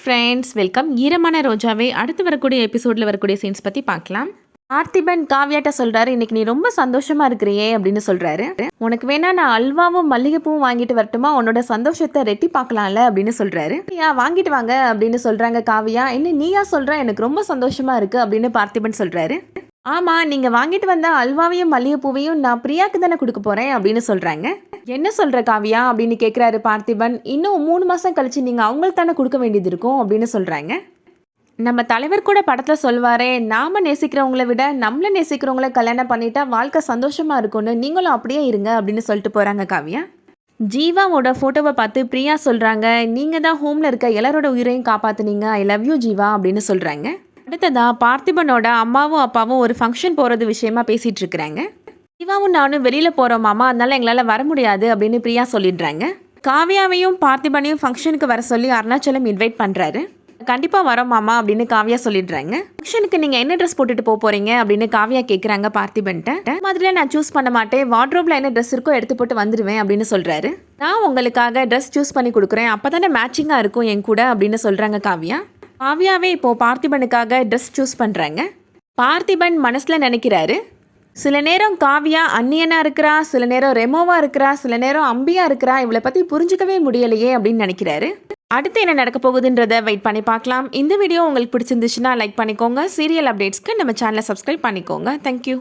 Friends, welcome. ஈரமான ரோஜாவே அடுத்து வரக்கூடிய எபிசோடில் வரக்கூடிய சீன்ஸ் பற்றி பார்க்கலாம். பார்த்திபன் காவ்யாட்ட சொல்கிறாரு, இன்னைக்கு நீ ரொம்ப சந்தோஷமாக இருக்கிறியே அப்படின்னு சொல்கிறாரு. உனக்கு வேணா நான் அல்வாவும் மல்லிகைப்பூவும் வாங்கிட்டு வரட்டுமா, உன்னோட சந்தோஷத்தை ரெட்டி பார்க்கலாம்ல அப்படின்னு சொல்கிறாரு. வாங்கிட்டு வாங்க அப்படின்னு சொல்கிறாங்க காவ்யா. என்ன நீயா சொல்கிற, எனக்கு ரொம்ப சந்தோஷமாக இருக்குது அப்படின்னு பார்த்திபன் சொல்கிறாரு. ஆமாம், நீங்கள் வாங்கிட்டு வந்த அல்வாவையும் மல்லிகைப்பூவையும் நான் பிரியாவுக்கு தானே கொடுக்க போகிறேன் அப்படின்னு சொல்கிறாங்க. என்ன சொல்கிற காவியா அப்படின்னு கேட்குறாரு பார்த்திபன். இன்னும் 3 மாதம் கழிச்சு நீங்கள் அவங்களுக்கு தானே கொடுக்க வேண்டியது இருக்கும் அப்படின்னு சொல்கிறாங்க. நம்ம தலைவர் கூட படத்தில் சொல்வாரே, நாம் நேசிக்கிறவங்கள விட நம்மளை நேசிக்கிறவங்கள கல்யாணம் பண்ணிட்டா வாழ்க்கை சந்தோஷமாக இருக்கும்னு, நீங்களும் அப்படியே இருங்க அப்படின்னு சொல்லிட்டு போகிறாங்க காவியா. ஜீவாவோட ஃபோட்டோவை பார்த்து பிரியா சொல்கிறாங்க, நீங்கள் தான் ஹோமில் இருக்க எல்லாரோட உயிரையும் காப்பாற்றுனீங்க, ஐ லவ் யூ ஜீவா அப்படின்னு சொல்கிறாங்க. அடுத்ததாக பார்த்திபனோட அம்மாவும் அப்பாவும் ஒரு ஃபங்க்ஷன் போகிறது விஷயமா பேசிகிட்டு இருக்கிறாங்க. ஜீவாவும் நானும் வெளியில் போகிறோம் மாமா, அதனால எங்களால் வர முடியாது அப்படின்னு பிரியா சொல்லிடுறாங்க. காவ்யாவையும் பார்த்திபனையும் ஃபங்க்ஷனுக்கு வர சொல்லி அருணாச்சலம் இன்வைட் பண்ணுறாரு. கண்டிப்பாக வரோம் மாமா அப்படின்னு காவ்யா சொல்லிடுறாங்க. ஃபங்க்ஷனுக்கு நீங்கள் என்ன ட்ரெஸ் போட்டுட்டு போகிறீங்க அப்படின்னு காவ்யா கேட்குறாங்க பார்த்திபன்ட்ட. மாதிரிலாம் நான் சூஸ் பண்ண மாட்டேன், வார்ட்ரோப்பில் என்ன ட்ரெஸ் இருக்கோ எடுத்து போட்டு வந்துடுவேன் அப்படின்னு சொல்கிறாரு. நான் உங்களுக்காக ட்ரெஸ் சூஸ் பண்ணி கொடுக்குறேன், அப்போ தானே மேட்சிங்காக இருக்கும் என் கூட அப்படின்னு சொல்கிறாங்க காவ்யா. காவ்யாவே இப்போது பார்த்திபனுக்காக ட்ரெஸ் சூஸ் பண்ணுறாங்க. பார்த்திபன் மனசில் நினைக்கிறாரு, சில நேரம் காவ்யா அந்நியனாக இருக்கிறா, சில நேரம் ரெமோவாக இருக்கிறா, சில நேரம் அம்பியாக இருக்கிறா, இவளை பற்றி புரிஞ்சிக்கவே முடியலையே அப்படின்னு நினைக்கிறாரு. அடுத்து என்ன நடக்க போகுதுன்றதை வெயிட் பண்ணி பார்க்கலாம். இந்த வீடியோ உங்களுக்கு பிடிச்சிருந்துச்சுன்னா லைக் பண்ணிக்கோங்க. சீரியல் அப்டேட்ஸ்க்கு நம்ம சேனலை சப்ஸ்கிரைப் பண்ணிக்கோங்க. தேங்க்யூ.